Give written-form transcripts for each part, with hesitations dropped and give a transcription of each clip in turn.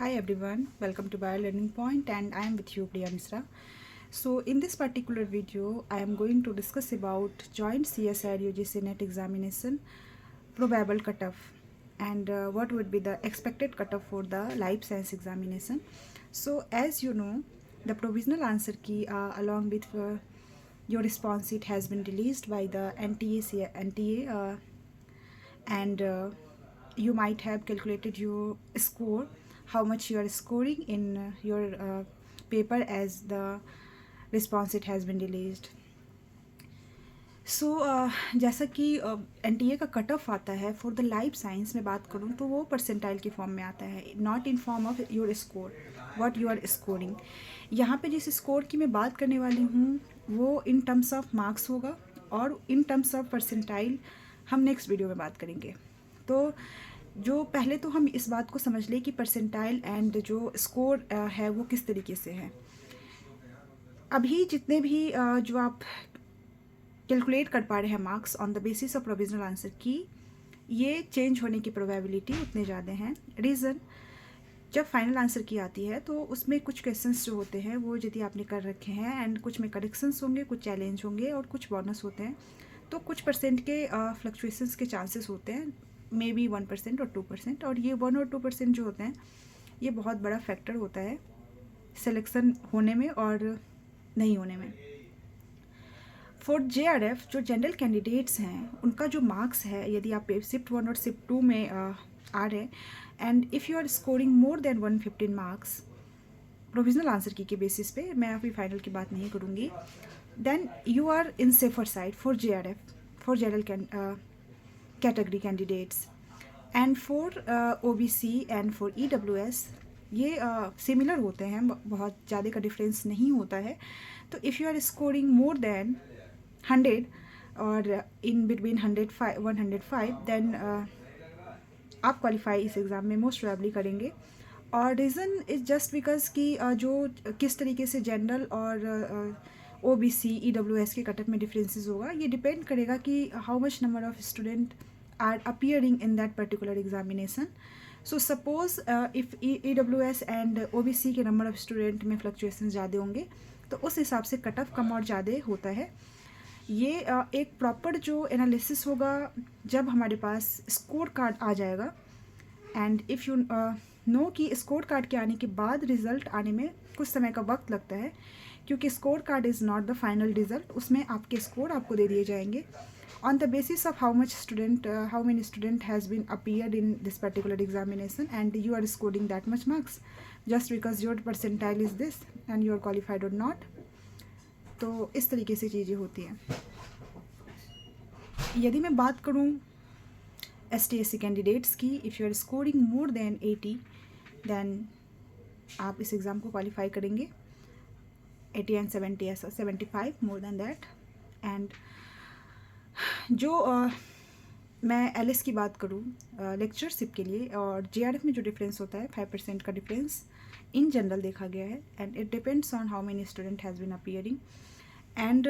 Hi everyone, welcome to Bio Learning Point and I am with you Priya Misra. So in this particular video, I am going to discuss about joint CSIR UGC NET examination probable cutoff and what would be the expected cutoff for the life science examination. So as you know, the provisional answer key along with your response sheet has been released by the NTA and you might have calculated your score, how much you are scoring in your paper as the response it has been released. सो जैसा कि NTA का cut off आता है for the life science में बात करूँ तो वो परसेंटाइल की फॉर्म में आता है, not in form of your score, what you are scoring. यहाँ पे जिस स्कोर की मैं बात करने वाली हूँ वो इन टर्म्स ऑफ मार्क्स होगा और इन टर्म्स ऑफ परसेंटाइल हम नेक्स्ट वीडियो में बात करेंगे. तो जो पहले तो हम इस बात को समझ लें कि परसेंटाइल एंड जो स्कोर है वो किस तरीके से है. अभी जितने भी जो आप कैलकुलेट कर पा रहे हैं marks on the basis of provisional answer की, ये चेंज होने की प्रोबेबिलिटी उतने ज़्यादा हैं. रीज़न, जब फाइनल आंसर की आती है तो उसमें कुछ क्वेश्चंस जो होते हैं वो यदि आपने कर रखे हैं एंड कुछ में करेक्शंस होंगे, कुछ चैलेंज होंगे और कुछ बोनस होते हैं, तो कुछ परसेंट के फ्लक्चुएशंस के चांसेस होते हैं, मे बी 1% और 2%. और ये 1 और 2% जो होते हैं ये बहुत बड़ा फैक्टर होता है सिलेक्शन होने में और नहीं होने में. फॉर JRF जो जनरल कैंडिडेट्स हैं उनका जो मार्क्स है, यदि आप शिफ्ट 1 और शिफ्ट 2 में आ रहे हैं and if you are scoring more than 115 marks provisional answer key के बेसिस पे, मैं अभी फाइनल की बात नहीं करूँगी, then you are in safer side for JRF, for general category candidates. And for OBC and for EWS ये similar होते हैं, बहुत ज़्यादा का डिफरेंस नहीं होता है. तो if you are scoring more than 100 और इन बिटवीन 105 देन आप क्वालिफाई इस एग्ज़ाम में मोस्ट प्रोबेबली करेंगे. और रीज़न इज़ जस्ट बिकॉज कि जो किस तरीके से जनरल और OBC EWS के कटअप में डिफरेंसेस होगा, ये डिपेंड करेगा कि how much number of student are appearing in that particular examination. So suppose if EWS and OBC के नंबर ऑफ स्टूडेंट में फ्लक्चुएशन ज़्यादा होंगे तो उस हिसाब से कट ऑफ कम और ज़्यादा होता है. ये एक प्रॉपर जो एनालिसिस होगा जब हमारे पास स्कोर कार्ड आ जाएगा. एंड इफ़ यू नो कि स्कोर कार्ड के आने के बाद रिज़ल्ट आने में कुछ समय का वक्त लगता है, क्योंकि score card is not the final result. उसमें आपके स्कोर आपको दे दिए जाएंगे on the basis of how many student has been appeared in this particular examination and you are scoring that much marks just because your percentile is this and you are qualified or not. तो इस तरीके से चीज़ें होती हैं. यदि मैं बात करूँ ST/SC कैंडिडेट्स की, if you are scoring more than 80 then आप इस एग्ज़ाम को क्वालिफाई करेंगे. 80 एंड 70 ऐसा 75 मोर देन दैट. एंड जो मैं LS की बात करूँ लेक्चरशिप के लिए और JRF में जो डिफरेंस होता है 5% का डिफरेंस इन जनरल देखा गया है and it depends on how many student has been appearing. And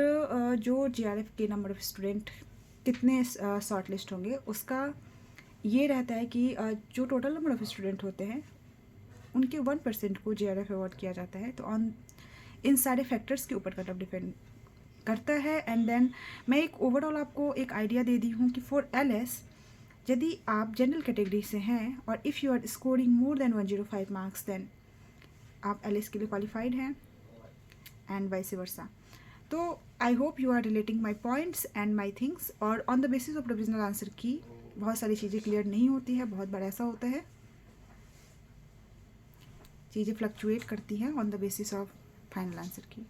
जो JRF के नंबर ऑफ स्टूडेंट कितने शॉर्ट लिस्ट होंगे उसका ये रहता है कि जो टोटल नंबर ऑफ स्टूडेंट होते हैं उनके 1% को JRF अवार्ड किया जाता है. तो ऑन इन सारे फैक्टर्स के ऊपर कट ऑफ डिपेंड करता है. एंड देन मैं एक ओवरऑल आपको एक आइडिया दे दी हूँ कि फॉर LS यदि आप जनरल कैटेगरी से हैं और if you are scoring more than 105 marks then आप LS के लिए क्वालिफाइड हैं एंड वाइस वर्सा. तो I hope you are relating my points and my things. और on the basis of provisional answer की बहुत सारी चीज़ें क्लियर नहीं होती है, बहुत बार ऐसा होता है, चीज़ें फ्लक्चुएट करती हैं on the basis of final answer की.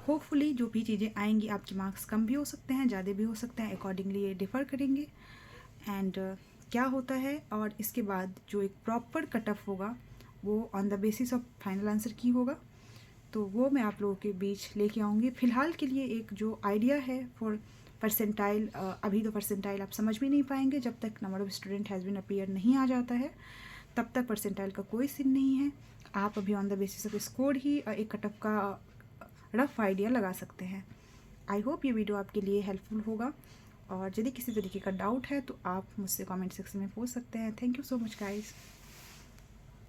होपफुली जो भी चीज़ें आएंगी आपके मार्क्स कम भी हो सकते हैं, ज़्यादा भी हो सकते हैं, अकॉर्डिंगली ये डिफ़र करेंगे. एंड क्या होता है और इसके बाद जो एक प्रॉपर कट ऑफ होगा वो on the basis of final answer की होगा. तो वो मैं आप लोगों के बीच लेके आऊँगी. फ़िलहाल के लिए एक जो आइडिया है फॉर परसेंटाइल, अभी तो परसेंटाइल आप समझ भी नहीं पाएंगे जब तक number of student has been appear नहीं आ जाता है, तब तक परसेंटाइल का कोई सीन नहीं है. आप अभी on the basis of score ही एक कट ऑफ का रफ आइडिया लगा सकते हैं. आई होप ये वीडियो आपके लिए हेल्पफुल होगा और यदि किसी तरीके का डाउट है तो आप मुझसे कमेंट सेक्शन में पूछ सकते हैं. Thank you so much guys.